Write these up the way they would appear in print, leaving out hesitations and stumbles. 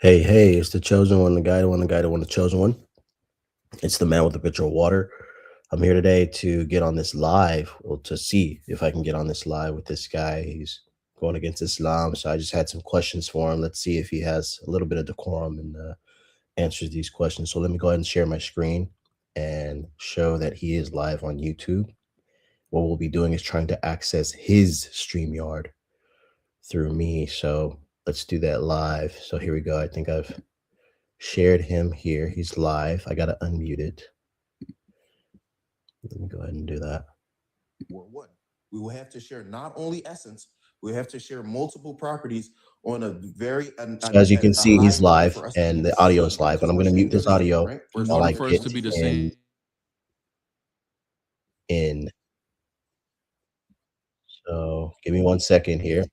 Hey, hey, it's the chosen one, the chosen one. It's the man with the pitcher of water. I'm here today to get on this live, or to see if I can get on this live with this guy. He's going against Islam. So I just had some questions for him. Let's see if he has a little bit of decorum and answers these questions. So let me go ahead and share my screen and show that he is live on YouTube. What we'll be doing is trying to access his StreamYard through me. So let's do that live. So here we go. I think I've shared him here. He's live. I gotta unmute it. Let me go ahead and do that. Or what? We will have to share not only essence, we have to share multiple properties on a very So as you can see, high he's level live for us to and get the to audio see, is live, but because I'm we're gonna seeing mute this division, audio right? In while order I for us get to be the in. same, So give me 1 second here.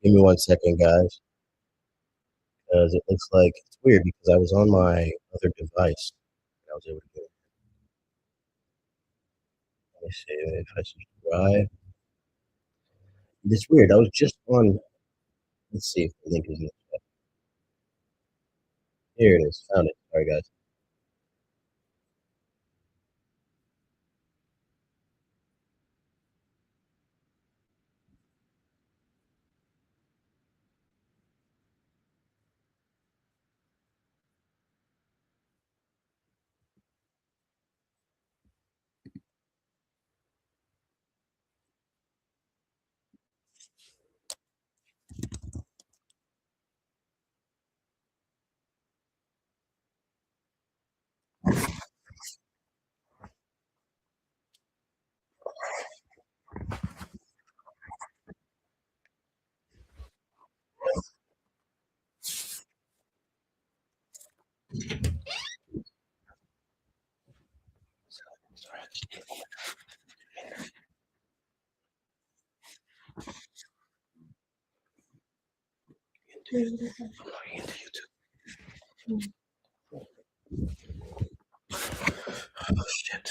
Give me 1 second, guys, because it looks like it's weird because I was on my other device and I was able to get it. Let me see if I subscribe. It's weird. I was just on. Let's see if the link is in the chat. Here it is. Found it. Sorry, guys. I'm logging into YouTube. Oh shit.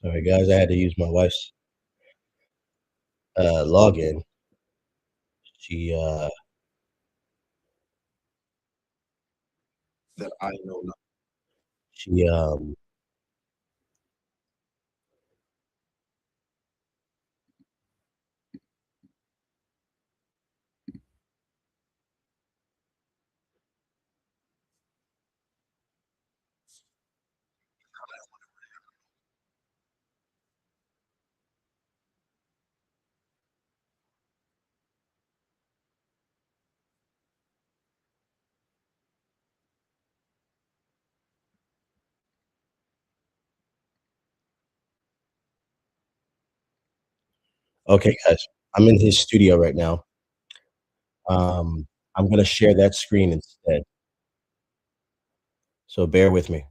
Sorry, guys. I had to use my wife's login. She that I know not. she okay, guys. I'm in his studio right now. I'm gonna share that screen instead. So bear with me.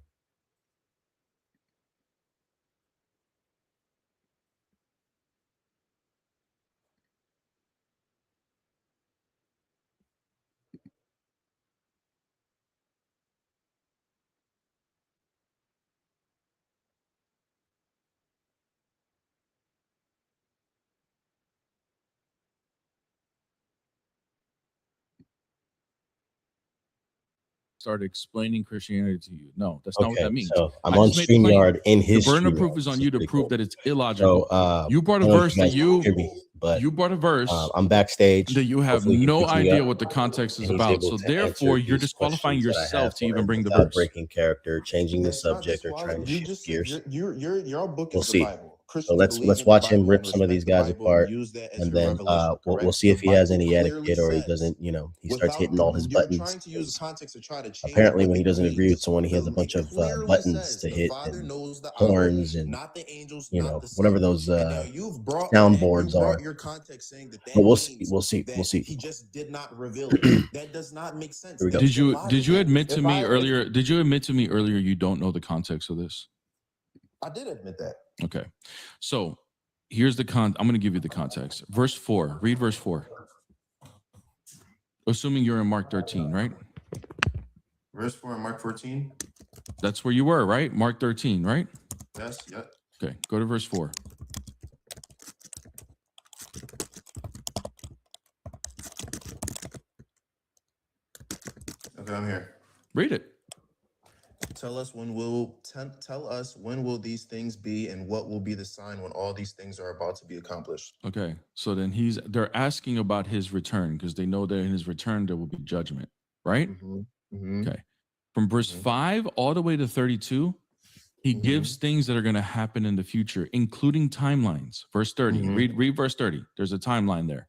started explaining Christianity to you. No, that's not what Okay, that means. so I'm I on just made the claim. StreamYard in The his burden of StreamYard. proof is on This you to pretty prove cool. that it's illogical. So You brought I a don't know if verse you that guys can hear me, but you brought a verse I'm backstage. that you have Hopefully he no picks me idea up what the context is and he's about. able So to therefore, answer you're these disqualifying questions that I yourself have to for even him bring the without verse. breaking character, changing the That's not subject, or trying to you shift just gears. your book We'll is the see. Bible. So Christians let's believe in the watch him Bible rip and some of respect these the guys Bible and apart, use that as and your then revelation. we'll Correct? see The if he has Bible any clearly etiquette or he says, doesn't. He starts hitting all his you're buttons. trying to use 'Cause context to try to change apparently, what when he it doesn't agree with means. someone, he has a bunch It of clearly buttons says to the hit Father and knows the hour, horns and not the angels, not the whatever Son. those And now you've brought soundboards are. your context saying that But we'll means see. We'll see. that We'll see. he just did not reveal it. That does not make sense. Here we go. That's Did you illogical. admit to If me I- earlier? Did you admit to me earlier you don't know the context of this? I did admit that. Okay. So here's the I'm going to give you the context. Verse 4. Read verse 4. Assuming you're in Mark 13, right? Verse 4 in Mark 14. That's where you were, right? Mark 13, right? Yes, yep. Okay. Go to verse 4. Okay, I'm here. Read it. Tell us when will these things be, and what will be the sign when all these things are about to be accomplished? Okay. So then they're asking about his return because they know that in his return there will be judgment, right? Okay. From verse 5 all the way to 32, he gives things that are going to happen in the future, including timelines. Verse 30. Read verse 30. There's a timeline there.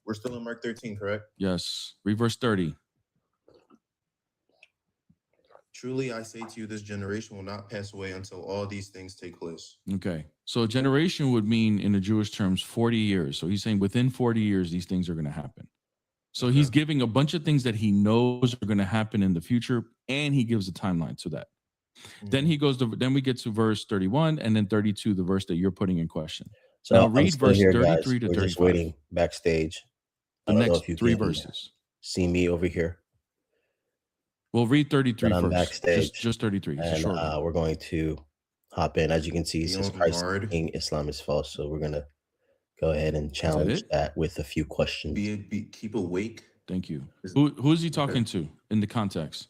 We're still in Mark 13, correct? Yes. Read verse 30. Truly, I say to you, this generation will not pass away until all these things take place. Okay. So a generation would mean, in the Jewish terms, 40 years. So he's saying within 40 years, these things are going to happen. So he's giving a bunch of things that he knows are going to happen in the future, and he gives a timeline to that. Then he goes to, then we get to verse 31 and then 32, the verse that you're putting in question. So now I'm read still verse here, 33 guys. to We're 35. just waiting backstage. The I don't know next if you 3 can verses. see me over here. We'll read 33 But I'm first. backstage, Just 33. It's a and short one. we're going to hop in. As you can see, it says Beyond Christ hard. King, Islam is false. So we're gonna go ahead and challenge it? that with a few questions. Keep awake. Thank you. Is- Who is he talking to in the context?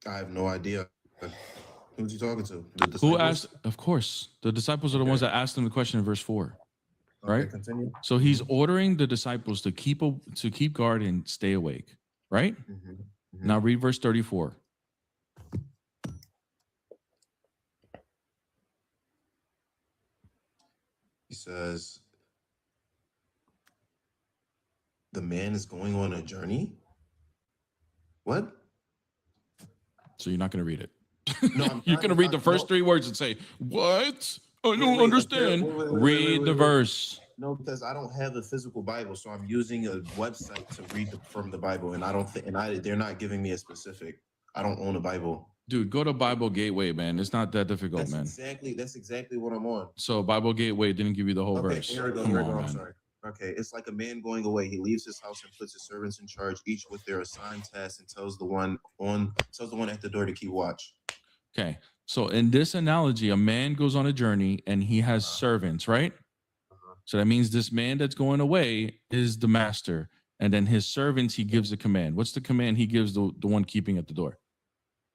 I have no idea. Who's he talking to? The Who disciples? asked? Of course, the disciples are the ones that asked him the question in verse 4. Okay, right? Continue. So he's ordering the disciples to keep guard and stay awake, right? Now read verse 34. He says, the man is going on a journey. What? So you're not going to read it. No, I'm You're trying going to to- read the I- first no. 3 words and say, "What? I Wait, don't wait, understand." wait, Read the wait. verse. No, because I don't have a physical Bible, so I'm using a website to read from the Bible, and I don't think, they're not giving me a specific. I don't own a Bible. Dude, go to Bible Gateway, man. It's not that difficult, That's man. exactly what I'm on. So Bible Gateway didn't give you the whole Okay, verse. here we go. Come Here we on, go. I'm man. sorry. Okay, it's like a man going away. He leaves his house and puts his servants in charge, each with their assigned tasks, and tells the one at the door to keep watch. Okay. So in this analogy, a man goes on a journey and he has servants, right? So that means this man that's going away is the master. And then his servants, he gives a command. What's the command he gives the one keeping at the door?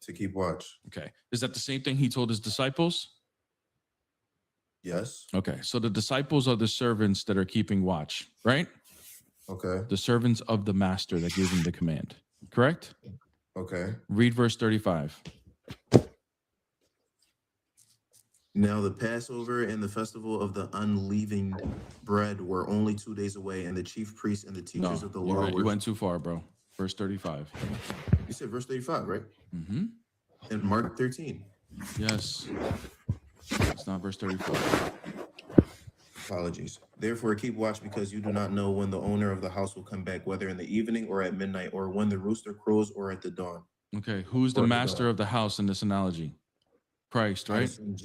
To keep watch. Okay. Is that the same thing he told his disciples? Yes. Okay. So the disciples are the servants that are keeping watch, right? Okay. The servants of the master that gives him the command, correct? Okay. Read verse 35. Now the Passover and the festival of the unleavened bread were only 2 days away, and the chief priests and the No, teachers of the you law went, were. you went too far, bro. Verse 35. You said verse 35, right? Mm-hmm. In Mark 13. Yes. It's not verse 34. Apologies. Therefore, keep watch, because you do not know when the owner of the house will come back, whether in the evening or at midnight, or when the rooster crows or at the dawn. Okay. Who's the Or the master dog. of the house in this analogy? Christ, I right? assume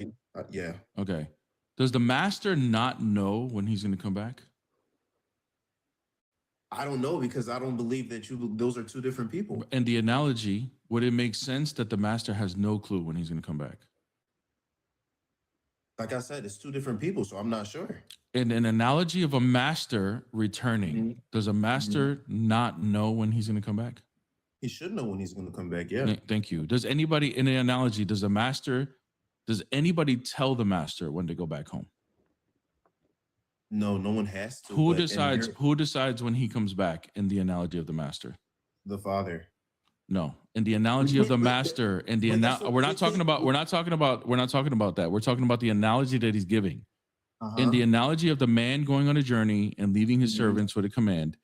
yeah. Okay. Does the master not know when he's going to come back? I don't know, because I don't believe that those are two different people. And the analogy, would it make sense that the master has no clue when he's going to come back? Like I said, it's two different people, so I'm not sure. In an analogy of a master returning, Mhm. does a master not know when he's going to come back? He should know when he's going to come back. Yeah. Thank you. Does anybody in the analogy, does anybody tell the master when to go back home? No, no one has to. Who but in decides here- who decides when he comes back in the analogy of the master? The father. No. In the analogy of the master, in the but that's what we're we not talking about that. We're not talking about that. We're talking about the analogy that he's giving. In the analogy of the man going on a journey and leaving his Mhm. servants with a command,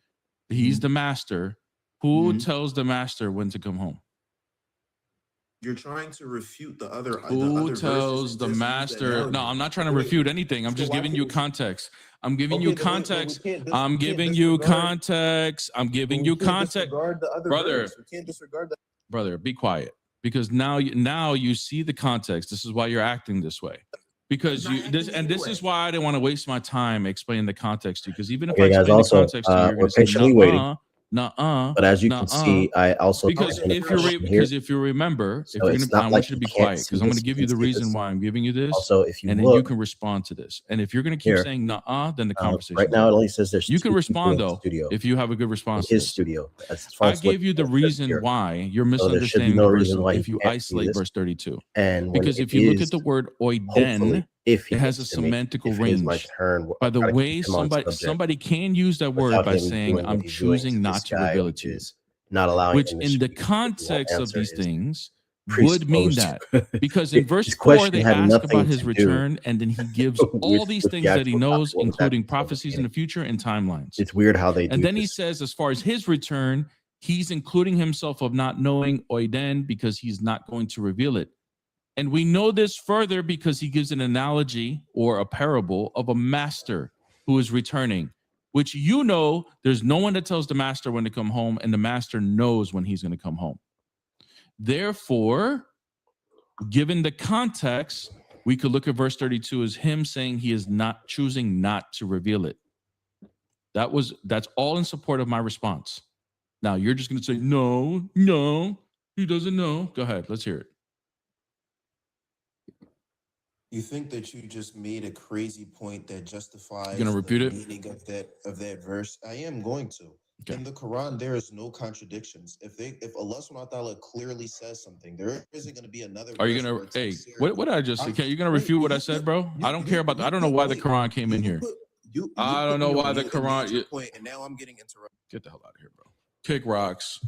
he's Mhm. the master. Who Mhm. tells the master when to come home? You're trying to refute the other. Who tells the master? No, I'm not trying to refute anything. I'm just giving you context. I'm giving you context. I'm giving you context. I'm giving you context. Brother. We can't disregard that. Brother, be quiet. Because now you see the context. This is why you're acting this way. Because this is why I didn't want to waste my time explaining the context to you. Because even if I Okay, guys. explain Also, the context to you, you're we're going to say, patiently waiting. nuh-uh. But as you can see, I also Because typed in a if question here. you remember, So it's I not want like you to you be can't quiet see because I'm going this, to give you you the can see reason this. why I'm giving you this. Also, if you and then you look can respond to this. And if you're going to keep here, saying nuh-uh, then the conversation right now it only says there's you can two people respond in the though studio. if you have a good In response to his this. studio. As far I as what gave you the it says reason here. why you're So there should be misunderstanding no the reason verse why if he you can't see isolate this. verse 32. And when Because it if you look is, at the word hopefully, oiden, if he it has a gets to me, semantical if it is my range. turn, By I'll the try to way, keep him on subject somebody can use that word without by him saying, doing what I'm he's doing to choosing this not to guy, reveal it which to you. is not allowing Which him to in the speak because he won't context of answer these his things would mean that. presupposed- Because in verse his 4, question they had ask nothing about his to do return, and then he gives all these with the things that he actual knows, topic, what was including happening from the prophecies in the beginning. future and timelines. It's weird how they do And then he this. says, as far as his return, he's including himself of not knowing oiden because he's not going to reveal it. And we know this further because he gives an analogy or a parable of a master who is returning, which there's no one that tells the master when to come home, and the master knows when he's going to come home. Therefore, given the context, we could look at verse 32 as him saying he is not choosing not to reveal it. That's all in support of my response. Now you're just going to say, no, he doesn't know. Go ahead. Let's hear it. You think that you just made a crazy point that justifies You gonna repeat the it? meaning of that verse? I am going to. Okay. In the Quran, there is no contradictions. If Allah subhanahu wa ta'ala clearly says something, there isn't going to be another. Are you verse gonna? where it's Hey, like, what did I just say? I'm- Are you gonna wait, refute what you I said, put- bro? you- I don't you- care about that. you I don't know put- why the wait, Quran came in you here. put- you I don't put know me why on the mute and made Quran- your point, and now I'm getting interrupted. Get the hell out of here, bro. Kick rocks.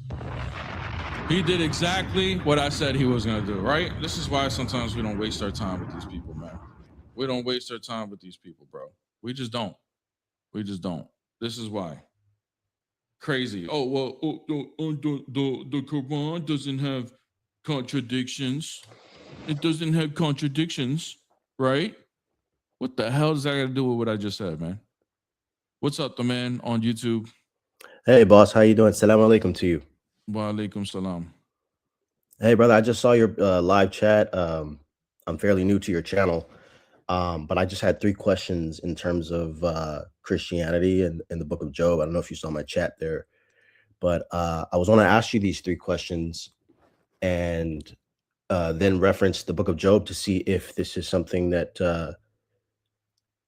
He did exactly what I said he was gonna do. Right? This is why sometimes we don't waste our time with these people, man. We don't waste our time with these people, bro. We just don't. We just don't. This is why. Crazy. Oh well. The Quran doesn't have contradictions. It doesn't have contradictions, right? What the hell does that got to do with what I just said, man? What's up, the man on YouTube? Hey, boss, how you doing? Salam alaikum to you. Wa alaikum salam. Hey, brother, I just saw your live chat. I'm fairly new to your channel, but I just had 3 questions in terms of Christianity and in the book of Job. I don't know if you saw my chat there, but I was going to ask you these 3 questions and then reference the book of Job to see if this is something that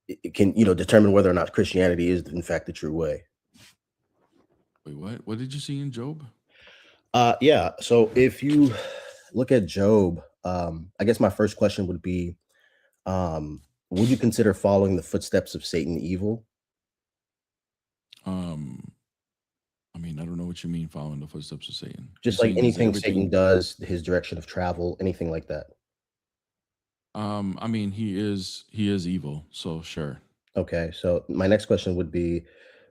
it can, determine whether or not Christianity is in fact the true way. Wait, what? What did you see in Job? Yeah. So if you look at Job, I guess my first question would be, would you consider following the footsteps of Satan evil? I mean, I don't know what you mean following the footsteps of Satan. Just You're like saying, is anything everything- Satan does, his direction of travel, anything like that. I mean, he is evil, so sure. Okay. So my next question would be,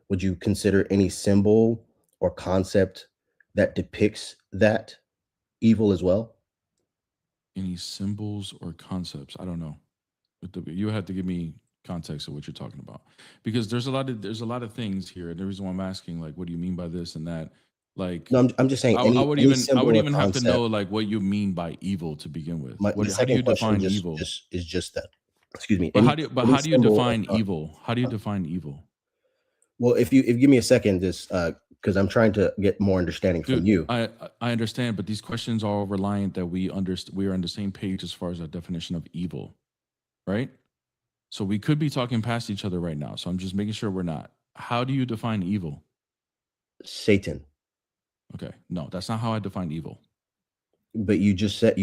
would you consider any symbol or concept that depicts that evil as well? Any symbols or concepts? I don't know. You have to give me context of what you're talking about, because there's a lot of things here. And the reason why I'm asking, like, what do you mean by this and that? Like, No, I'm just saying. I would any even symbol or have to concept. know like what you mean by evil to begin with. The How do second you question define evil? is just that. Excuse me. But any- how do any you symbol or define con- evil? How do you define evil? Well, if you give me a second, just because I'm trying to get more understanding from Dude, you. I understand, but these questions are all reliant that we are on the same page as far as our definition of evil, right? So we could be talking past each other right now. So I'm just making sure we're not. How do you define evil? Satan. Okay. No, that's not how I define evil. But you just said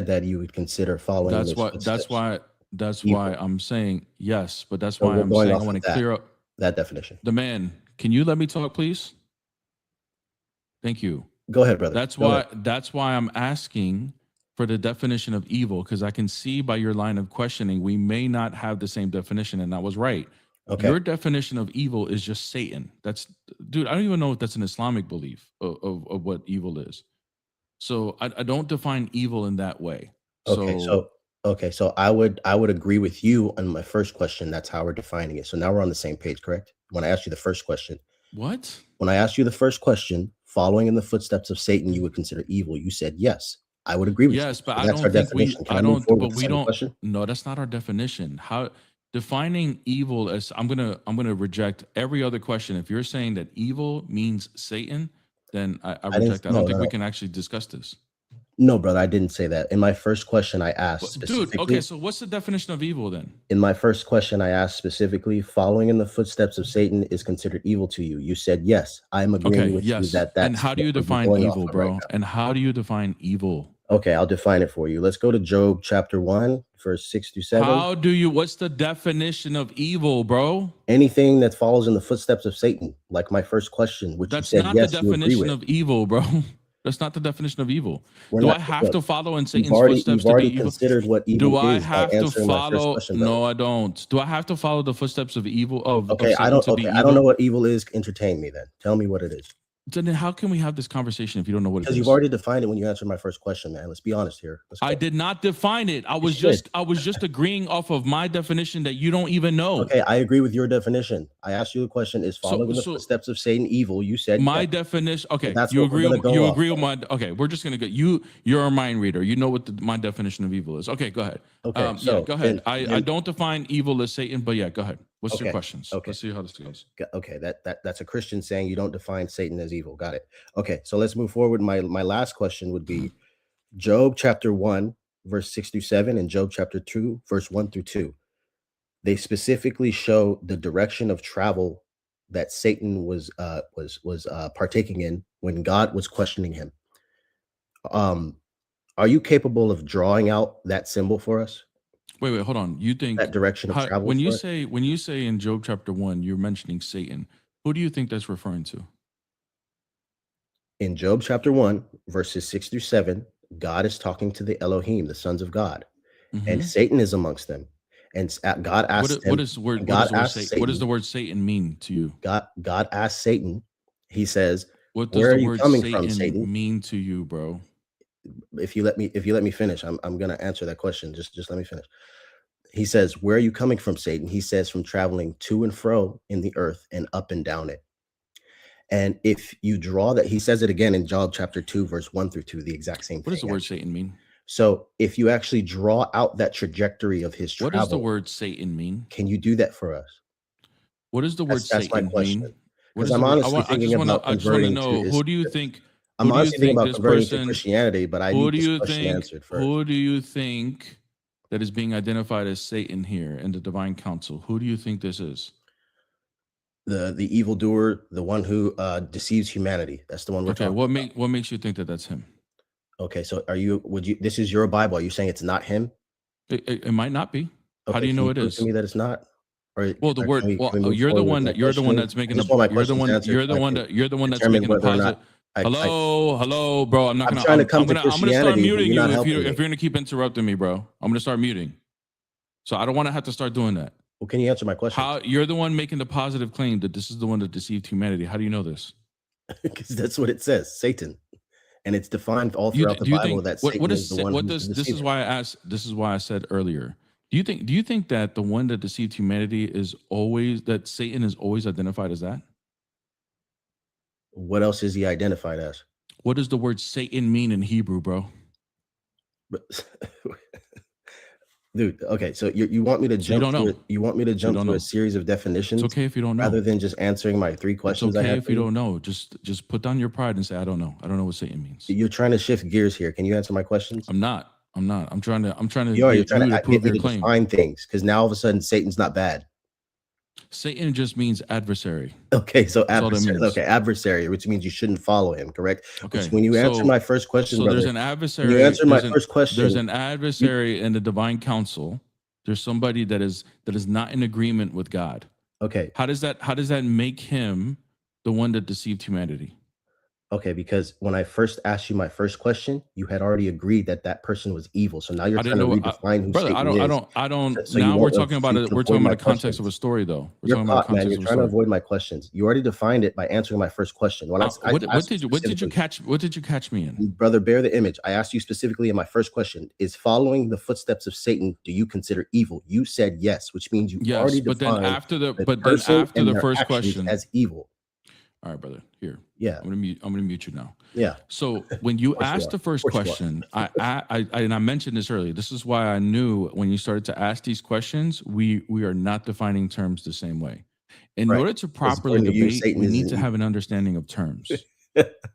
that you would consider following in That's his why. footsteps That's evil. why I'm saying yes. But that's So why we're I'm going saying I off want of to clear up that definition. the man. Can you let me talk, please? Thank you. Go ahead, brother. That's Go why. ahead. That's why I'm asking for the definition of evil, because I can see by your line of questioning we may not have the same definition, and I was right. Okay. Your definition of evil is just Satan. That's, dude. I don't even know if that's an Islamic belief of what evil is. So I don't define evil in that way. Okay, so I would agree with you on my first question. That's how we're defining it. So now we're on the same page, correct? When I asked you the first question, what? when I asked you the first question, following in the footsteps of Satan, you would consider evil. You said yes. I would agree with you. Yes, but So I that's our don't think definition. we. Can I move don't. forward But with the we second don't. question? No, that's not our definition. How defining evil as I'm gonna reject every other question. If you're saying that evil means Satan, then I I didn't. reject that. I don't No, think no, we no. can actually discuss this. No, brother, I didn't say that. In my first question, I asked But, dude, specifically. okay, so what's the definition of evil then? In my first question, I asked specifically, following in the footsteps of Satan is considered evil to you. You said yes. I'm agreeing Okay, with you yes. that that's And how do you what we're define going off evil, of right bro? now. And how do you define evil? Okay, I'll define it for you. Let's go to Job chapter 1, verse 6 through 7. How do you? What's the definition of evil, bro? Anything that follows in the footsteps of Satan, like my first question, which That's you said not the yes, you agree definition with. of evil, bro. That's not the definition of evil. We're Do not, I have look, to follow in you've Satan's already footsteps to be evil? considered what evil Do I is by have to answering my first follow? question, brother. No, I don't. Do I have to follow the footsteps of evil of Okay, Satan to be evil? I don't know what evil is. Entertain me then. Tell me what it is. Then how can we have this conversation if you don't know what it Because is? you've already defined it when you answered my first question, man. Let's be honest here. Let's go. I did not define it. I was did. just agreeing off of my definition that you don't even know. Okay, I agree with your definition. I asked you the question: is following in the footsteps of Satan evil? You said my yes. definition. Okay, That's you what we're agree. gonna go You off agree with of. my. Okay, we're just gonna go. You're a mind reader. You know what my definition of evil is. Okay, go ahead. Okay, yeah, so go ahead. then- I don't define evil as Satan, but yeah, go ahead. What's your Okay, questions? okay. Let's see how this goes. Okay, that's a Christian saying you don't define Satan as evil. Got it. Okay, so let's move forward. My last question would be Job chapter 1, verse 6 through 7, and Job chapter 2, verse 1 through 2. They specifically show the direction of travel that Satan was partaking in when God was questioning him. Are you capable of drawing out that symbol for us? Wait, hold on. You think That direction of travel? when you for us? say in Job chapter 1, you're mentioning Satan. Who do you think that's referring to? In Job chapter 1, verses 6 through 7, God is talking to the Elohim, the sons of God, and Mhm. Satan is amongst them. And God asked What does the word Satan? What does the word Satan mean to you? God asked Satan, he says, What does where are the you word coming Satan from, Satan? mean to you, bro? If you let me finish, I'm gonna answer that question. Just let me finish. He says, where are you coming from, Satan? He says, from traveling to and fro in the earth and up and down it. And if you draw that, he says it again in Job chapter 2, verse 1 through 2, the exact same What thing. does the word actually. Satan mean? So if you actually draw out that trajectory of his What travel, does the word Satan mean? can you do that for us? What does the word That's my Satan question. mean? What Because is I'm the word? honestly thinking about I just want to converting know to who do you think? I'm Who do you honestly thinking think about this converting to person? Christianity, but I Who need do this you question think? answered first. Who do you think that is being identified as Satan here in the divine council? Who do you think this is? The evildoer, the one who deceives humanity. That's the one we're Okay, talking about. what makes you think that that's him? Okay, so this is your Bible. Are you saying it's not him? It might not be. How Okay, do you can know it prove is? to me that it's not? Or Well, the or word. can we Well, move you're the forward with one. my You're the one questioning? that's I making just the. want my You're the questions one. answered You're so the I one can that. You're the one that's determine making the whether or positive. not Hello, bro. I'm not I'm gonna. trying to come I'm to gonna start Christianity, but muting you're you not if helping me. you're gonna keep interrupting me, bro. I'm gonna start muting. So I don't want to have to start doing that. Well, can you answer my question? How you're the one making the positive claim that this is the one that deceived humanity? How do you know this? Because that's what it says, Satan. And it's defined all Do you, throughout the do you Bible think that what Satan is is the one what who's does the this is deceiver. why I asked this is why I said earlier. Do you think that the one that deceived humanity is always that Satan is always identified as that? What else is he identified as? What does the word Satan mean in Hebrew, bro? But dude, okay, so you want me to So you jump don't know. you want me to jump don't to know. a series of definitions It's okay if you don't know. rather than just answering my 3 It's questions I okay have if for you you? don't know. Just put down your pride and say, I don't know. I don't know what Satan means. You're trying to shift gears here. Can you answer my questions? I'm not. I'm trying to You're get trying you to to get prove me your to claim. define things because now all of a sudden Satan's not bad. Satan just means adversary. Okay, so That's all that adversary. means. Okay, adversary, which means you shouldn't follow him, correct? Okay. Which when you answer my first question, So there's brother, an when adversary. you answer my There's first question, an adversary in the divine council. There's somebody that is not in agreement with God. okay, How does that make him the one that deceived humanity? okay, because when I first asked you my first question, you had already agreed that that person was evil. So now you're I trying didn't to know, redefine who brother. Satan is. I don't. So you Now we're won't talking so about you it. can We're avoid talking my about the context of a questions. story, though. We're You're talking about caught, the man. context You're of a trying to story. avoid my questions. You already defined it by answering my first question. When I What did asked you specifically, catch? What did you catch me in? brother, bear the image. I asked you specifically in my first question: is following the footsteps of Satan, do you consider evil? You said yes, which means you Yes, already but then defined after the the person and their first actions question. as evil. All right, brother. Here, Yeah, I'm gonna mute you now. yeah. So when you Of course you asked are. the first Of course you are. question, and I mentioned this earlier. This is why I knew when you started to ask these questions, we are not defining terms the same way. In Right. order to Because properly according to you, debate, Satan we is need an to have evil. an understanding of terms.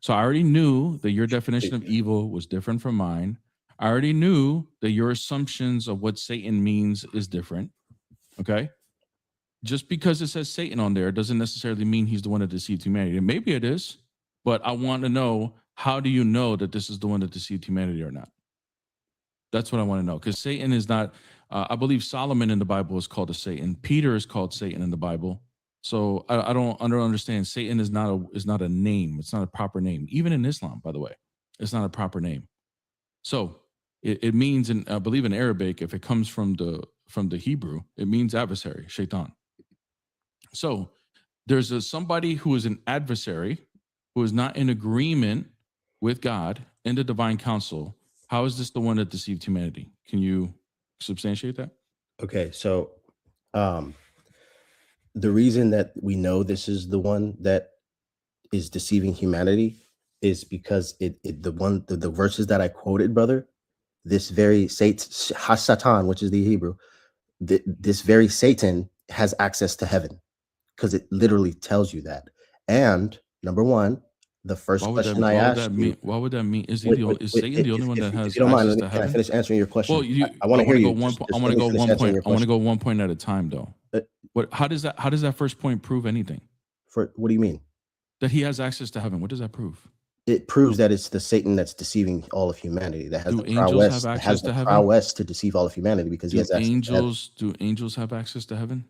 So I already knew that your definition of evil was different from mine. I already knew that your assumptions of what Satan means is different. Okay. Just because it says Satan on there doesn't necessarily mean he's the one that deceived humanity. And maybe it is, but I want to know, how do you know that this is the one that deceived humanity or not? That's what I want to know. Because Satan is not, I believe Solomon in the Bible is called a Satan. Peter is called Satan in the Bible. So I don't understand. Satan is not a name. It's not a proper name. Even in Islam, by the way, it's not a proper name. So it means, in I believe in Arabic, if it comes from the Hebrew, it means adversary, shaitan. So there's somebody who is an adversary, who is not in agreement with God in the divine council. How is this the one that deceived humanity? Can you substantiate that? Okay, so the reason that we know this is the one that is deceiving humanity is because the verses that I quoted, brother, this very Satan, which is the Hebrew, this very Satan has access to heaven, because it literally tells you that. And number one, the first question I asked you, Why would that mean? Is wait, Satan the only one that if has you don't mind, access to can I heaven? finish answering your question? Well, I want to hear you. I want to go one point. I want to go. go one point at a time, though. How does that first point prove anything? For what do you mean? That he has access to heaven. What does that prove? It proves that it's the Satan that's deceiving all of humanity, that has Do the angels prowess, have access to heaven? prowess to deceive all of humanity, because he has access to heaven. Do angels have access to heaven?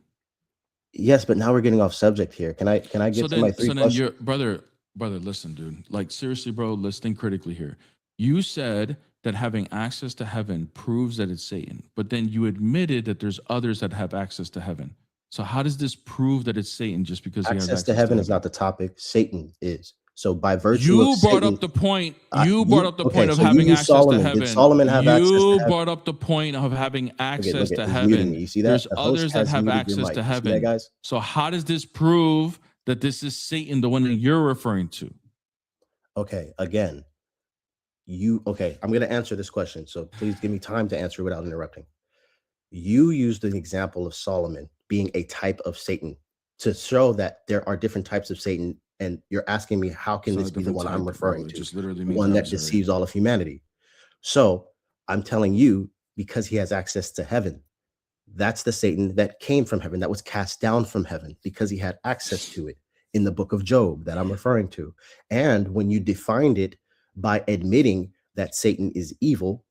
Yes, but now we're getting off subject here. Can I get to my three questions? So then your brother, listen, dude. Like, seriously, bro, let's think critically here. You said that having access to heaven proves that it's Satan, but then you admitted that there's others that have access to heaven. So how does this prove that it's Satan just because he has Access to heaven is not the topic. Satan is. So by virtue You of brought Satan, up the point. okay, Of so you having use access Solomon. to heaven. Did Solomon have access to You heaven? brought up the point of having access Look to at, he's muting heaven. me. You see that? There's The host others that has have muted your access mic. to You see heaven. that, guys? So how does this prove that this is Satan, the one that you're referring to? Okay, again, I'm going to answer this question. So please give me time to answer without interrupting. You used an example of Solomon being a type of Satan to show that there are different types of Satan. And you're asking me, how can this be the one I'm referring to? Just literally The means one that adversary. deceives all of humanity. So I'm telling you, because he has access to heaven, that's the Satan that came from heaven, that was cast down from heaven, because he had access to it in the book of Job that I'm referring to. And when you defined it by admitting that Satan is evil,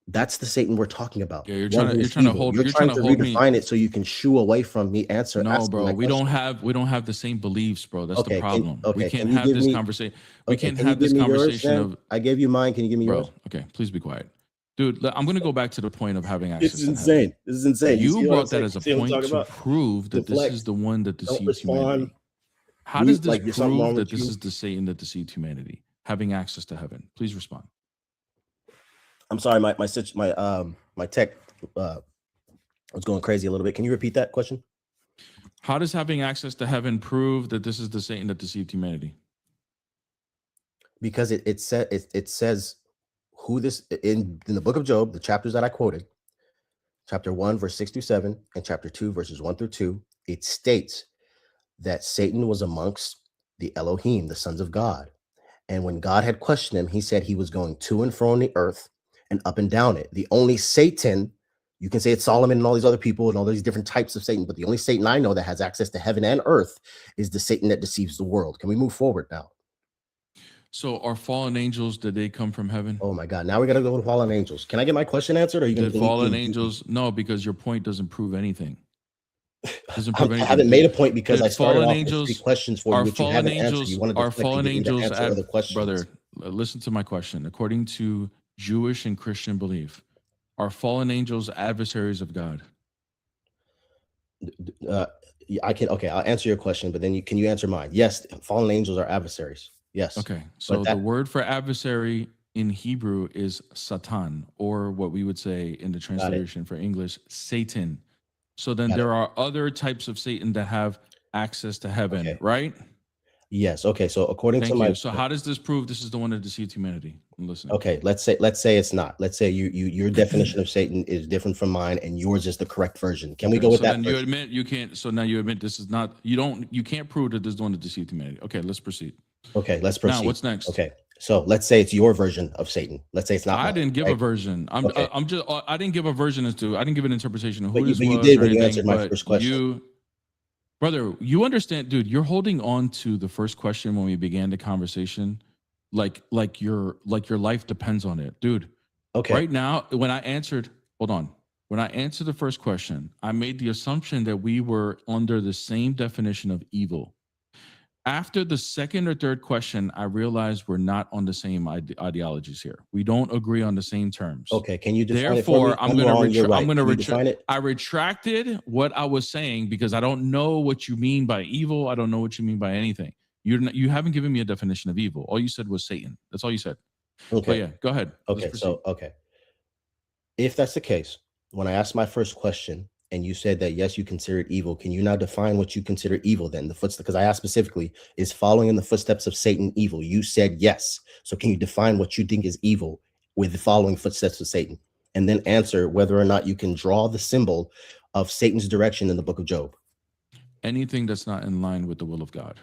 that's the Satan we're talking about. Yeah, you're One trying who to is evil. hold. You're You're trying trying to to hold me. redefine it so you can shoo away from me No, asking bro, my we question. don't have the same beliefs, bro. That's the Okay, problem. We can't can you have give this me conversation. We okay, can't can you have this give me yours conversation then? of, I gave you mine. Can you give me yours? bro. Okay, please be quiet, dude. I'm gonna go back to the point of having access. It's to heaven. insane. This is insane. You see what I'm brought that saying? as a See what I'm point talking to about? prove that this Deflect. is the one that Don't deceived respond. humanity. How Mute does this like there's something wrong prove that with this you. is the Satan that deceived humanity? Having access to heaven. Please respond. I'm sorry, my tech was going crazy a little bit. Can you repeat that question? How does having access to heaven prove that this is the Satan that deceived humanity? Because it says who this in the book of Job, the chapters that I quoted, chapter 1, verse 6 through 7, and chapter 2, verses 1 through 2, it states that Satan was amongst the Elohim, the sons of God. And when God had questioned him, he said he was going to and fro on the earth and up and down it. The only Satan You can say it's Solomon and all these other people and all these different types of Satan, but the only Satan I know that has access to heaven and earth is the Satan that deceives the world. Can we move forward now? So are fallen angels, did they come from heaven? Oh my God. Now we got to go to fallen angels. Can I get my question answered? Or are you going Did fallen angels? No, because your point doesn't prove anything. Doesn't prove I anything. haven't made a point because Did I started fallen off angels- with 3 questions for you, Are which you fallen haven't answered. angels? You wanted to Are deflect, fallen you didn't angels? answer other questions. Brother, listen to my question. According to Jewish and Christian belief, are fallen angels adversaries of God? Okay, I'll answer your question, but then can you answer mine? Yes, fallen angels are adversaries. Yes. Okay, so that- the word for adversary in Hebrew is Satan, or what we would say in the translation for English, Satan. So then Got there are other types of Satan that have access to heaven, Okay. right? Yes. Okay. So according Thank to my you. So how does this prove this is the one that deceived humanity? I'm listening. okay, let's say it's not. Let's say your definition of Satan is different from mine, and yours is the correct version. Can we go with so that? then you version? admit you can't. So now you admit this is not. You can't prove that this is the one that deceived humanity. Okay, let's proceed. Okay, let's proceed. Now what's next? Okay, so let's say it's your version of Satan. Let's say it's not. I mine, didn't give a right? version. Okay. I didn't give a version as to. I didn't give an interpretation of who But this you was did or when you anything, answered my but first question. You, brother, you understand, dude. You're holding on to the first question when we began the conversation, like your life depends on it, dude. Okay. Right now, when I answered, hold on. When I answered the first question, I made the assumption that we were under the same definition of evil. After the second or third question, I realized we're not on the same ideologies here. We don't agree on the same terms. Okay. Can you define Therefore, it for me? I'm going to Can you define it. I retracted what I was saying because I don't know what you mean by evil. I don't know what you mean by anything. You haven't given me a definition of evil. All you said was Satan. That's all you said. Okay. But yeah, go ahead. Okay. So if that's the case, when I asked my first question and you said that yes, you consider it evil, can you now define what you consider evil then? The footsteps, because I asked specifically, is following in the footsteps of Satan evil? You said yes. So can you define what you think is evil with the following footsteps of Satan? And then answer whether or not you can draw the symbol of Satan's direction in the book of Job. Anything that's not in line with the will of God.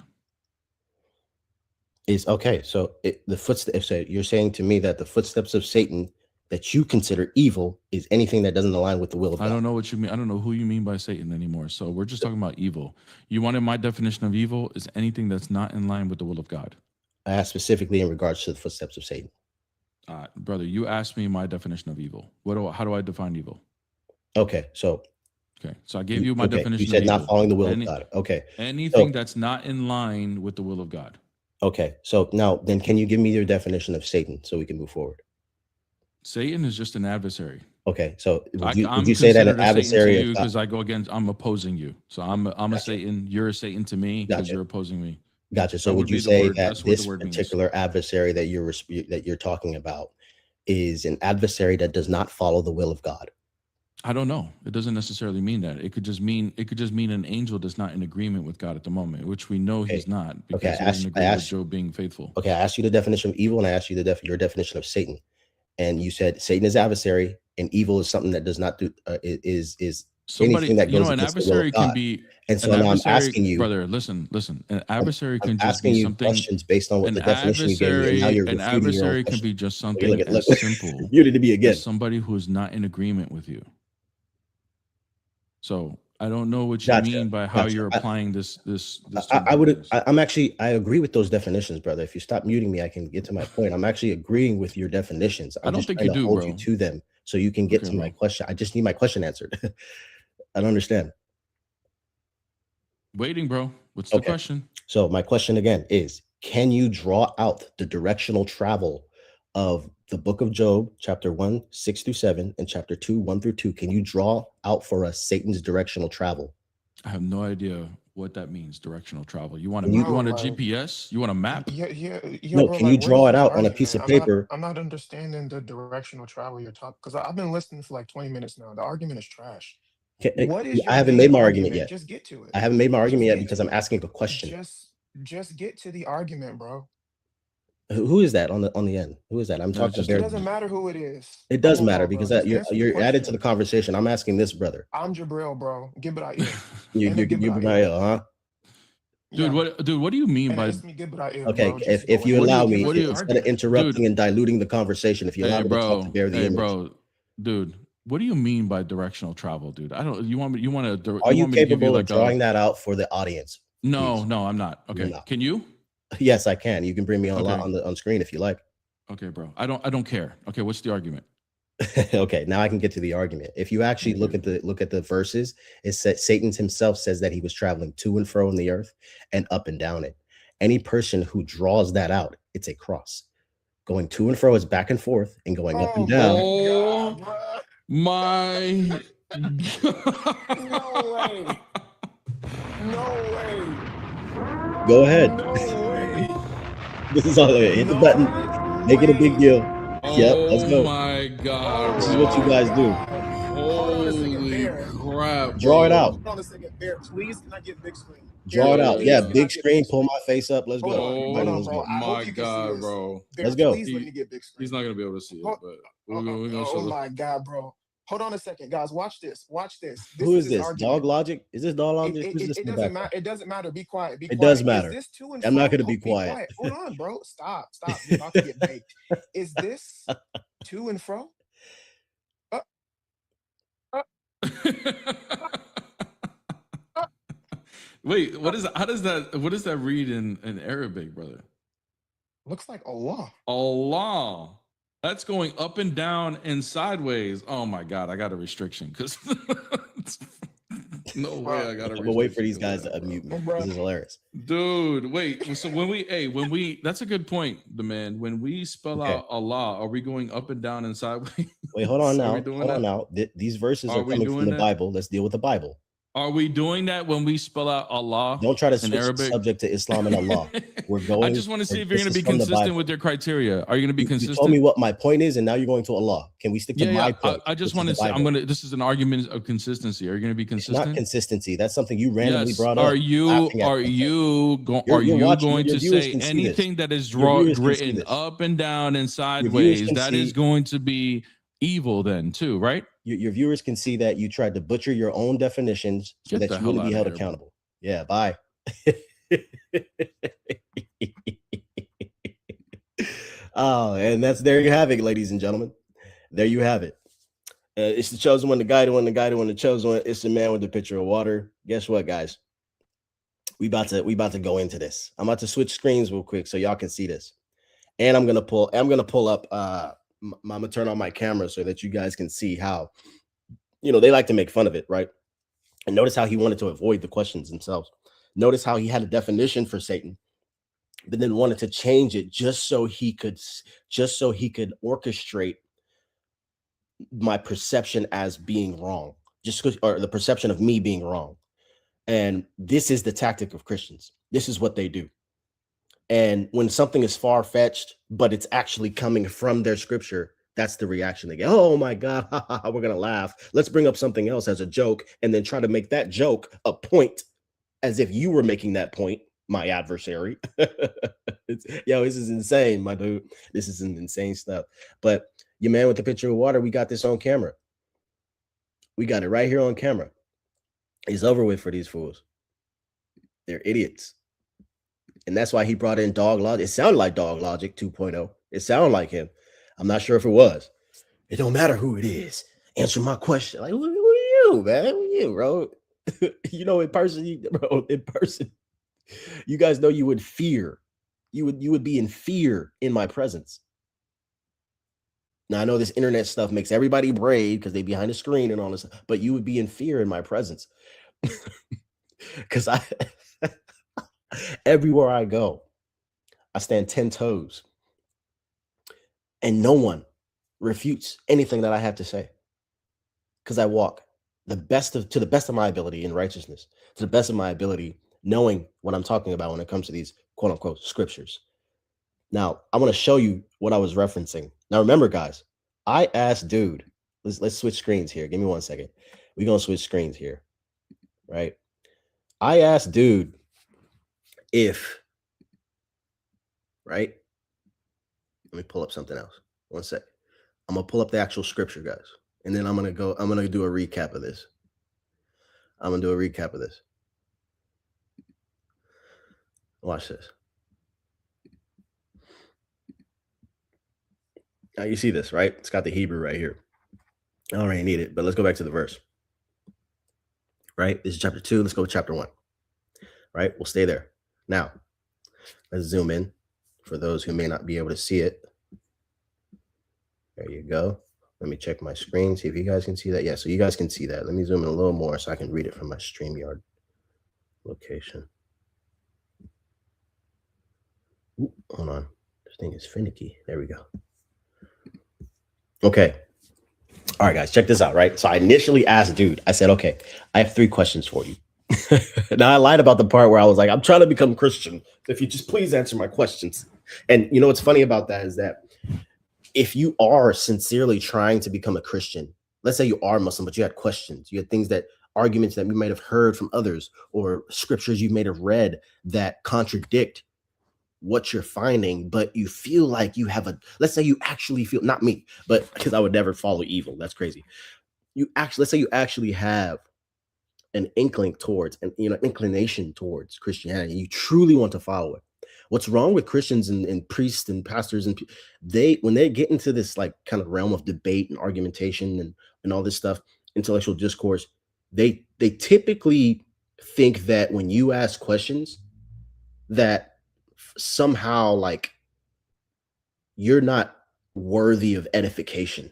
Is okay. So the footsteps, so you're saying to me that the footsteps of Satan that you consider evil is anything that doesn't align with the will of God. I don't know what you mean. I don't know who you mean by Satan anymore. So we're just talking about evil. You wanted my definition of evil is anything that's not in line with the will of God. I asked specifically in regards to the footsteps of Satan. Brother, you asked me my definition of evil. How do I define evil? Okay, so I gave you my definition. You said of not evil. following the will of God. Okay. Anything that's not in line with the will of God. Okay, so now then can you give me your definition of Satan so we can move forward? Satan is just an adversary. Okay, so would I'm you say that an considered a Satan adversary to you because I go against, I'm opposing you. So I'm a Gotcha. Satan. You're a Satan to me because Gotcha. you're opposing me. Gotcha. So That would would you be the say word- that that's what the this word means. particular adversary that you're talking about is an adversary that does not follow the will of God? I don't know. It doesn't necessarily mean that. It could just mean an angel that's not in agreement with God at the moment, which we know he's not because Okay, he doesn't agree with Job being faithful. Okay, I asked you the definition of evil and I asked you your definition of Satan. And you said Satan is adversary and evil is something that does not do is Somebody, anything that you goes know, an against the will of adversary can God. be. And so an now I'm adversary- asking you, brother. Listen. An adversary I'm can just asking be you something. questions based on what An the definition you gave me, and now you're adversary, an refuting your own adversary can question. be just Look something at- as look. simple You did to be again. as somebody who is not in agreement with you. So I don't know what you Gotcha, mean by how gotcha. you're applying this. I'm actually I agree with those definitions, brother. If you stop muting me, I can get to my point. I'm actually agreeing with your definitions. I'm I don't just think trying you to do, hold bro. you to them so you can get Okay, to my bro. question. I just need my question answered. I don't understand. Waiting, bro. What's the Okay. question? So my question again is, can you draw out the directional travel of the book of Job, chapter 1, 6 through 7, and chapter 2, 1 through 2? Can you draw out for us Satan's directional travel? I have no idea what that means. Directional travel. You want Can you- you want a Like- GPS? You want a map? Yeah, No, bro, can you what draw is it this out on a piece of argument? paper? I'm not understanding the directional travel you're talking because I've been listening for like 20 minutes now. The argument is trash. What is I your haven't main made my argument yet. Just get to it. I haven't made my argument yet get because to I'm it. asking a question. Just get to the argument, bro. Who is that on the end? Who is that? I'm No, talking just- It very. doesn't matter who it is. It does Come on, matter bro, because just that answer the you're added to the question. conversation. I'm asking this brother. I'm Jabril, bro. Gibra'il. You And then Gibra'il. Gibra'il, huh? Dude, what do you mean And by it's me, Gibra'il, Okay, bro. Just if go you ahead allow and me, give us the instead of argument. interrupting Dude. and diluting the conversation, if you allow hey me to talk bro, to bear the image. dude, What do you mean by directional travel, dude? I don't. You want me? You want to? Are you want me to give you capable of like drawing a? that out for the audience? No, please? no, I'm not. You're Okay, not. can you? Yes, I can. You can bring me on Okay. on screen if you like. Okay, bro. I don't care. Okay, what's the argument? Okay, now I can get to the argument. If you actually look at the verses, it says Satan himself says that he was traveling to and fro in the earth and up and down it. Any person who draws that out, it's a cross. Going to and fro is back and forth, and going up and down. Oh God, bruh. my! No way. No way. Go ahead. No way. This is all. Hit the No button. Make it a big way. deal. Yep, let's Oh go. my God! This is what you guys do. Hold on a second, Holy Bear. crap! Draw it bro. out. Hold on a second, Bear. Please, can I get big screen? Draw it Bear, out. please, Yeah, can I big get screen. big Pull screen? my face up. Let's Hold go. on, Everybody, hold on, let's bro. go. I My hope you can see God, this. bro. Bear, Let's go. please let me get big screen. He's not gonna be able to see it, Hold- but we're gonna show Oh this. my God, bro. Hold on a second, guys. Watch this. Watch this. Who is his this? argument. Dog Logic? Is this Dog Logic? It, Who's it, this it in the doesn't background? matter. It doesn't matter. Be quiet. Be It quiet. does matter. Is this to and I'm not fro? gonna be quiet. Quiet. Hold on, bro. Stop. Stop. You're about to get baked. Is this to and fro? Wait, what is how does that what does that read in Arabic, brother? Looks like Allah. Allah. That's going up and down and sideways. Oh my God, I got a restriction because no way I got a restriction. We'll wait for these to guys that, to bro. unmute me. Bro. This is hilarious. Dude, wait. So when we that's a good point, the man. When we spell Okay. out Allah, are we going up and down and sideways? Wait, hold on Are now. we doing Hold on that? now. These verses Are are we coming from doing the that? Bible. Let's deal with the Bible. Are we doing that when we spell out Allah? Don't try to in switch the Arabic? subject to Islam and Allah. We're going. I just want to see if you're this going to is be from the consistent Bible. with your criteria. Are you going to be You consistent? told me what my point is, and now you're going to Allah. Can we stick to my point? I just which want to is the say I'm Bible? going to. This is an argument of consistency. Are you going to be It's consistent? not consistency. That's something you randomly Yes. brought up. Are you laughing at are me. you going You're are you watching- going your to viewers say can see this. anything that is Your viewers can see written this. up and down and viewers sideways? can That is see- going to be evil then too, right? Your viewers can see that you tried to butcher your own definitions so Get that the you wouldn't hell be outta held here, bro. accountable. Yeah, bye. Oh, and there you have it, ladies and gentlemen. There you have it. It's the chosen one, the guided one, the chosen one. It's the man with the pitcher of water. Guess what, guys? We about to go into this. I'm about to switch screens real quick so y'all can see this. And I'm gonna pull up I'm gonna turn on my camera so that you guys can see how, they like to make fun of it, right? And notice how he wanted to avoid the questions themselves. Notice how he had a definition for Satan, but then wanted to change it just so he could orchestrate my perception as being wrong, or the perception of me being wrong. And this is the tactic of Christians. This is what they do. And when something is far-fetched, but it's actually coming from their scripture, that's the reaction they get. Oh my God, we're gonna laugh. Let's bring up something else as a joke, and then try to make that joke a point, as if you were making that point, my adversary. This is insane, my dude. This is some insane stuff. But your man with the pitcher of water, we got this on camera. We got it right here on camera. It's over with for these fools. They're idiots. And that's why he brought in Dog Logic. It sounded like Dog Logic 2.0. It sounded like him. I'm not sure if it was. It don't matter who it is. Answer my question. Like, who are you, man? Who are you, bro? In person, you guys know you would fear. You would be in fear in my presence. Now I know this internet stuff makes everybody brave because they behind the screen and all this, but you would be in fear in my presence. Because everywhere I go, I stand 10 toes. And no one refutes anything that I have to say. Because I walk to the best of my ability in righteousness, to the best of my ability, knowing what I'm talking about when it comes to these quote unquote scriptures. Now, I want to show you what I was referencing. Now, remember, guys, I asked dude, let's switch screens here. Give me 1 second. We're going to switch screens here, right? I asked dude if, right? Let me pull up something else. 1 sec. I'm going to pull up the actual scripture, guys. And then I'm going to do a recap of this. Watch this. Now you see this, right? It's got the Hebrew right here. I don't really need it, but let's go back to the verse. Right? This is chapter 2. Let's go with chapter 1. Right? We'll stay there. Now, let's zoom in for those who may not be able to see it. There you go. Let me check my screen, see if you guys can see that. Yeah, so you guys can see that. Let me zoom in a little more so I can read it from my StreamYard location. Ooh, hold on. This thing is finicky. There we go. Okay. All right, guys, check this out, right? So I initially asked dude, I said, okay, I have 3 questions for you. Now I lied about the part where I was like, I'm trying to become Christian. If you just please answer my questions. And you know what's funny about that is that if you are sincerely trying to become a Christian, let's say you are Muslim, but you had questions, you had things that arguments that you might have heard from others or scriptures you may have read that contradict what you're finding, but you feel like you have let's say you actually feel, not me, but because I would never follow evil. That's crazy. Let's say you actually have an inkling towards, and inclination towards Christianity. You truly want to follow it. What's wrong with Christians and priests and pastors and when they get into this like kind of realm of debate and argumentation and all this stuff, intellectual discourse, they typically think that when you ask questions that somehow like you're not worthy of edification.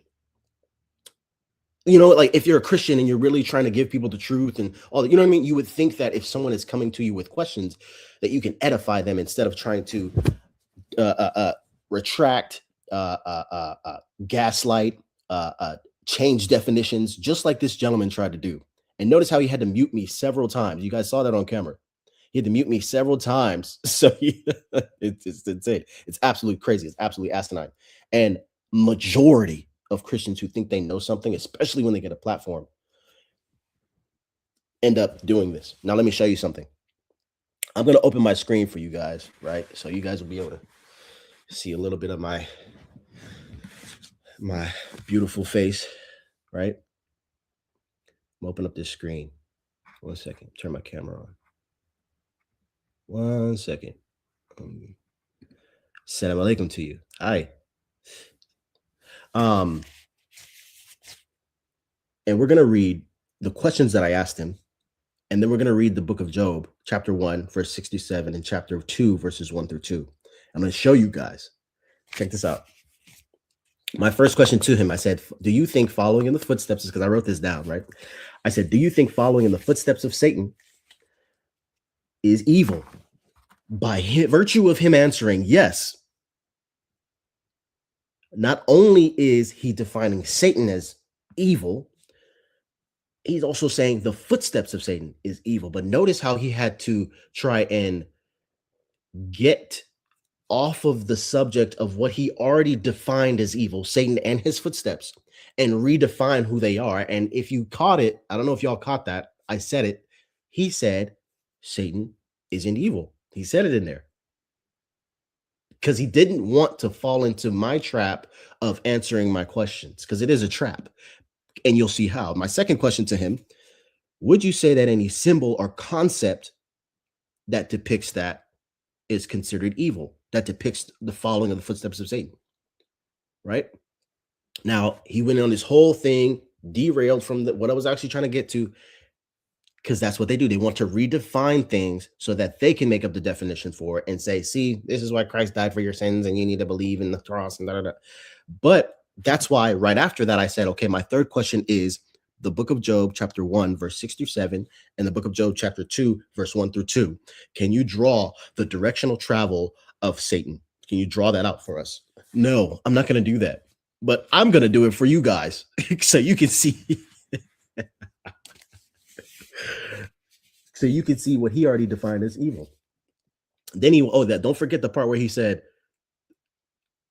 Like if you're a Christian and you're really trying to give people the truth and all that, you know what I mean? You would think that if someone is coming to you with questions that you can edify them instead of trying to retract, gaslight, change definitions, just like this gentleman tried to do. And notice how he had to mute me several times. You guys saw that on camera. He had to mute me several times. So it's insane. It's absolutely crazy. It's absolutely asinine. And majority of Christians who think they know something, especially when they get a platform, end up doing this. Now, let me show you something. I'm going to open my screen for you guys, right? So you guys will be able to see a little bit of my beautiful face, right? I'm open up this screen. 1 second. Turn my camera on. 1 second. Assalamu alaikum to you. Hi. And we're going to read the questions that I asked him. And then we're going to read the book of Job, chapter 1, verse 67, and chapter 2, verses 1 through 2. I'm going to show you guys. Check this out. My first question to him, I said, do you think following in the footsteps, because I wrote this down, right? I said, do you think following in the footsteps of Satan is evil? By virtue of him answering yes, not only is he defining Satan as evil, he's also saying the footsteps of Satan is evil. But notice how he had to try and get off of the subject of what he already defined as evil, Satan and his footsteps, and redefine who they are. And if you caught it, I don't know if y'all caught that. I said it. He said Satan isn't evil. He said it in there because he didn't want to fall into my trap of answering my questions, because it is a trap. And you'll see how. My second question to him, would you say that any symbol or concept that depicts that is considered evil, that depicts the following of the footsteps of Satan? Right? Now, he went on this whole thing, derailed from what I was actually trying to get to, because that's what they do. They want to redefine things so that they can make up the definition for it and say, see, this is why Christ died for your sins and you need to believe in the cross and da, da, da. But that's why right after that, I said, okay, my third question is the book of Job, chapter 1, verse 6 through 7, and the book of Job, chapter 2, verse 1 through 2. Can you draw the directional travel of Satan? Can you draw that out for us? No, I'm not going to do that, but I'm going to do it for you guys so you can see. So you can see what he already defined as evil. Then don't forget the part where he said,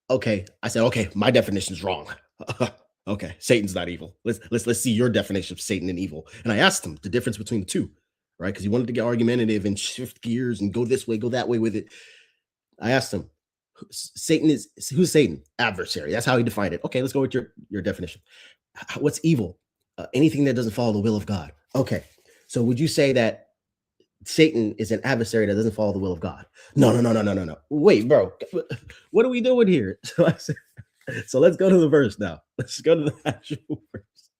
okay, I said, okay, my definition is wrong. Okay, Satan's not evil. Let's see your definition of Satan and evil. And I asked him the difference between the two, right? Because he wanted to get argumentative and shift gears and go this way, go that way with it. I asked him, who's Satan? Adversary. That's how he defined it. Okay, let's go with your definition. What's evil? Anything that doesn't follow the will of God. Okay, so would you say that Satan is an adversary that doesn't follow the will of God? No. Wait, bro, what are we doing here? So let's go to the verse now. Let's go to the actual verse.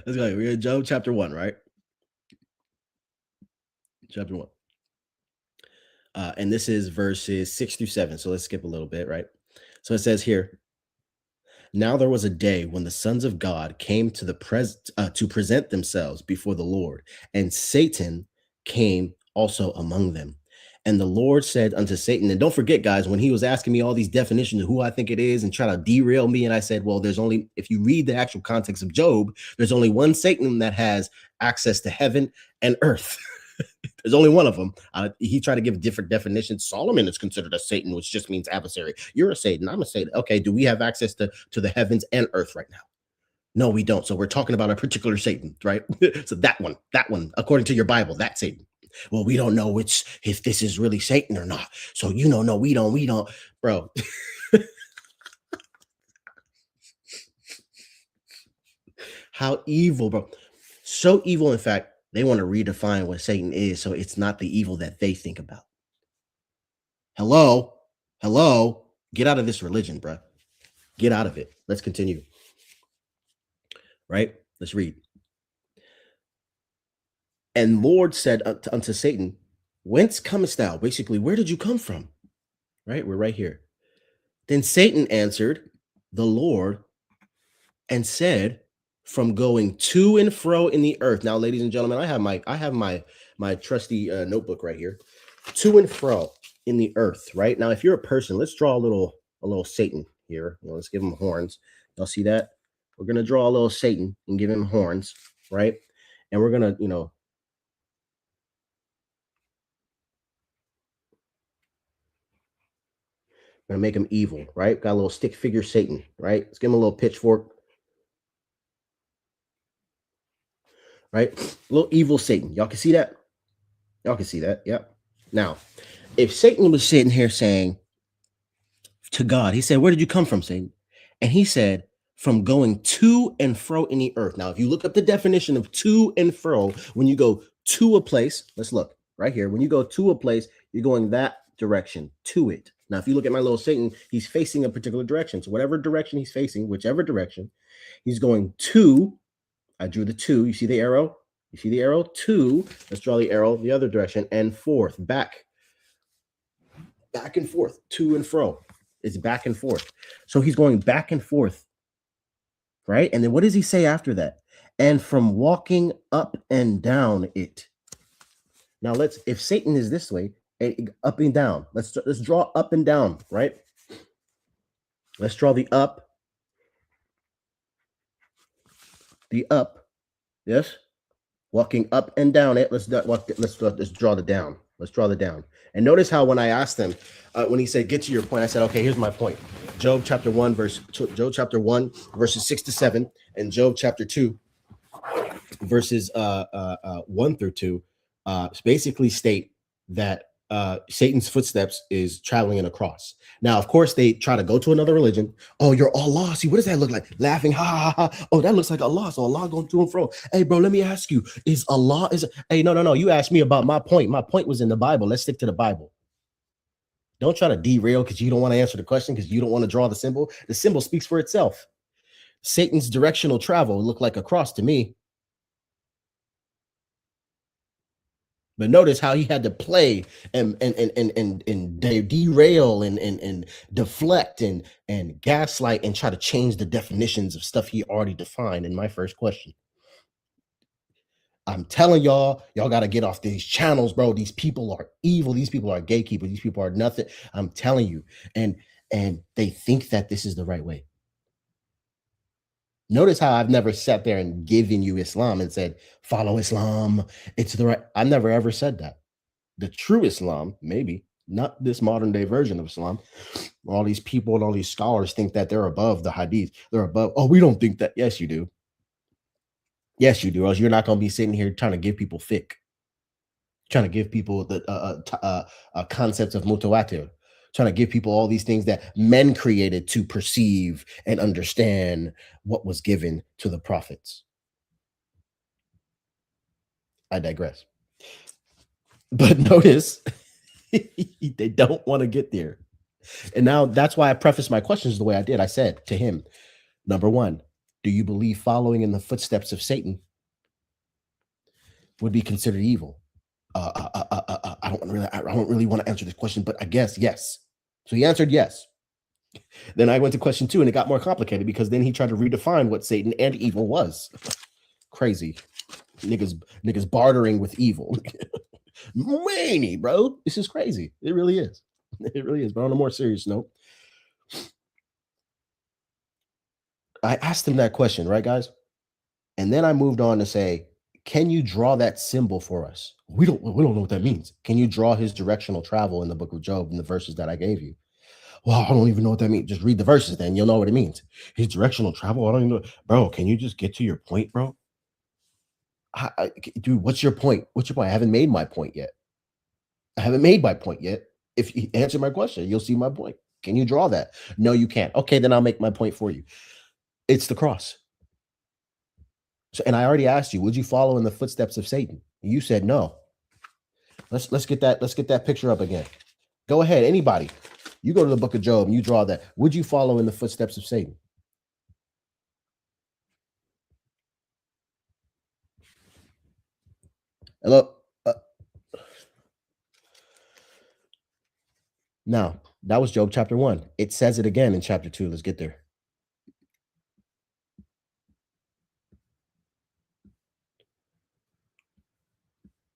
Let's go. We're in Job chapter 1, right? Chapter 1. And this is verses 6 through 7. So let's skip a little bit, right? So it says here, now there was a day when the sons of God came to to present themselves before the Lord, and Satan came also among them. And the Lord said unto Satan, and don't forget, guys, when he was asking me all these definitions of who I think it is and trying to derail me, and I said, well, there's only, if you read the actual context of Job, there's only one Satan that has access to heaven and earth. There's only one of them. He tried to give different definitions. Solomon is considered a Satan, which just means adversary. You're a Satan. I'm a Satan. Okay, do we have access to the heavens and earth right now? No, we don't. So we're talking about a particular Satan, right? So that one, according to your Bible, that Satan. Well, we don't know if this is really Satan or not. So, no, we don't. Bro. How evil, bro. So evil, in fact, they want to redefine what Satan is, so it's not the evil that they think about. Hello? Get out of this religion, bro. Get out of it. Let's continue. Right? Let's read. And Lord said unto Satan, whence comest thou? Basically, where did you come from? Right? We're right here. Then Satan answered the Lord and said, from going to and fro in the earth. Now, ladies and gentlemen, I have my trusty notebook right here. To and fro in the earth, right? Now, if you're a person, let's draw a little Satan here. Let's give him horns. Y'all see that? We're gonna draw a little Satan and give him horns, right? And we're gonna, gonna make him evil, right? Got a little stick figure Satan, right? Let's give him a little pitchfork. Right? A little evil Satan. Y'all can see that? Y'all can see that. Yep. Now, if Satan was sitting here saying to God, he said, where did you come from, Satan? And he said, from going to and fro in the earth. Now, if you look up the definition of to and fro, when you go to a place, let's look right here. When you go to a place, you're going that direction, to it. Now, if you look at my little Satan, he's facing a particular direction. So whatever direction he's facing, whichever direction, he's going to. I drew the 2. You see the arrow? You see the arrow? 2. Let's draw the arrow the other direction, and forth, back and forth, to and fro. It's back and forth. So he's going back and forth, right? And then what does he say after that? And from walking up and down it. Now if Satan is this way, up and down. Let's draw up and down, right? Let's draw the up. The up, yes, walking up and down it. Let's draw the down. Let's draw the down. And notice how when I asked him, when he said, "Get to your point," I said, "Okay, here's my point." Job chapter 1 verses 6 to 7, and Job chapter 2 verses 1 through 2, basically state that Satan's footsteps is traveling in a cross. Now, of course, they try to go to another religion. Oh, you're Allah. See, what does that look like? Laughing, ha ha ha. Oh, that looks like Allah. So Allah going to and fro. Hey, bro, let me ask you: is Allah? Hey, no. You asked me about my point. My point was in the Bible. Let's stick to the Bible. Don't try to derail because you don't want to answer the question because you don't want to draw the symbol. The symbol speaks for itself. Satan's directional travel looked like a cross to me. But notice how he had to play and derail and deflect and gaslight and try to change the definitions of stuff he already defined in my first question. I'm telling y'all got to get off these channels, bro. These people are evil. These people are gatekeepers. These people are nothing. I'm telling you. And they think that this is the right way. Notice how I've never sat there and given you Islam and said, follow Islam. It's the right. I've never ever said that. The true Islam, maybe, not this modern day version of Islam. All these people and all these scholars think that they're above the hadith. They're above. Oh, we don't think that. Yes, you do. Yes, you do. Or else you're not going to be sitting here trying to give people fiqh, trying to give people the concepts of mutawatir, trying to give people all these things that men created to perceive and understand what was given to the prophets. I digress. But notice, they don't want to get there. And now that's why I prefaced my questions the way I did. I said to him, number one, Do you believe following in the footsteps of Satan would be considered evil? I don't really want to answer this question, but I guess yes. So he answered yes. Then I went to question 2, and it got more complicated because then he tried to redefine what Satan and evil was. Crazy. Niggas bartering with evil. Many, bro. This is crazy. It really is. It really is. But on a more serious note, I asked him that question, right, guys? And then I moved on to say, can you draw that symbol for us? We don't know what that means. Can you draw his directional travel in the book of Job in the verses that I gave you? Well, I don't even know what that means. Just read the verses, then you'll know what it means. His directional travel. I don't even know. Bro, can you just get to your point, bro? Dude, what's your point? What's your point? I haven't made my point yet. If you answer my question, you'll see my point. Can you draw that? No, you can't. Okay, then I'll make my point for you. It's the cross. So, and I already asked you, would you follow in the footsteps of Satan? You said no. Let's get that picture up again. Go ahead, anybody. You go to the book of Job and you draw that. Would you follow in the footsteps of Satan? Hello. Now, that was Job chapter 1. It says it again in chapter 2. Let's get there.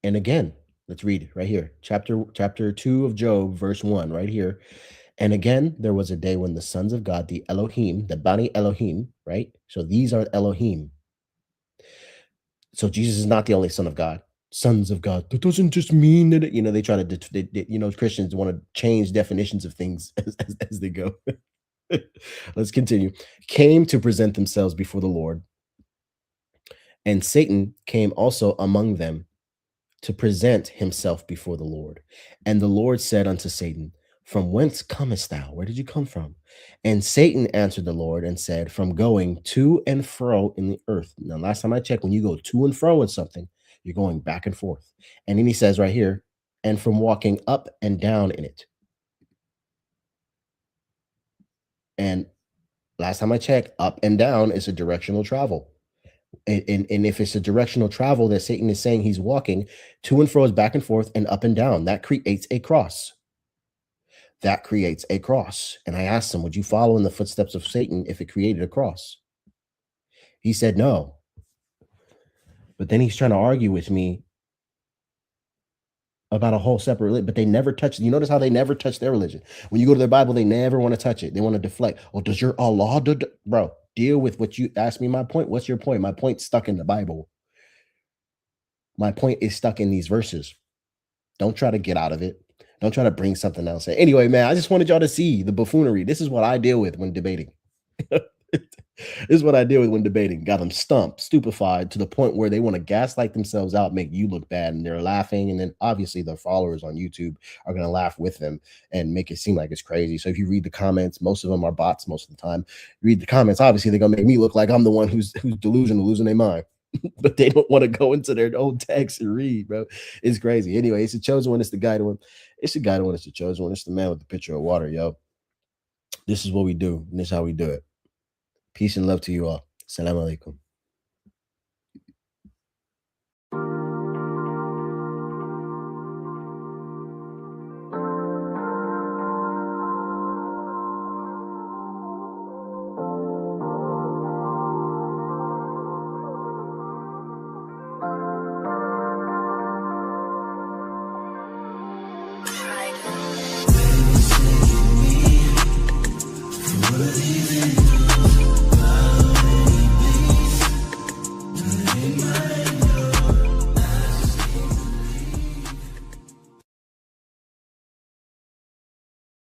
And again, let's read it right here. Chapter 2 of Job, verse 1, right here. And again, there was a day when the sons of God, the Elohim, the Bani Elohim, right? So these are Elohim. So Jesus is not the only son of God. Sons of God. That doesn't just mean that, they try to, Christians want to change definitions of things as they go. Let's continue. Came to present themselves before the Lord. And Satan came also among them to present himself before the Lord. And the Lord said unto Satan, from whence comest thou? Where did you come from? And Satan answered the Lord and said, from going to and fro in the earth. Now, last time I checked, when you go to and fro in something, you're going back and forth. And then he says right here, and from walking up and down in it. And last time I checked, up and down is a directional travel. And if it's a directional travel that Satan is saying he's walking, to and fro is back and forth and up and down. That creates a cross. And I asked him, would you follow in the footsteps of Satan if it created a cross? He said no. But then he's trying to argue with me about a whole separate religion, but they never touch. You notice how they never touch their religion. When you go to their Bible, they never want to touch it. They want to deflect. Oh, does your Allah do? Bro, deal with what you asked me. My point. What's your point? My point's stuck in the Bible. My point is stuck in these verses. Don't try to get out of it. Don't try to bring something else. Anyway, man, I just wanted y'all to see the buffoonery. This is what I deal with when debating. This is what I deal with when debating. Got them stumped, stupefied to the point where they want to gaslight themselves out, make you look bad, and they're laughing. And then obviously their followers on YouTube are going to laugh with them and make it seem like it's crazy. So if you read the comments, most of them are bots most of the time. Read the comments, obviously they're going to make me look like I'm the one who's delusional, losing their mind. But they don't want to go into their own text and read, bro. It's crazy. Anyway, it's the chosen one. It's the guided one. It's the guided one. It's the chosen one. It's the man with the pitcher of water, yo. This is what we do, and this is how we do it. Peace and love to you all. Assalamu alaikum.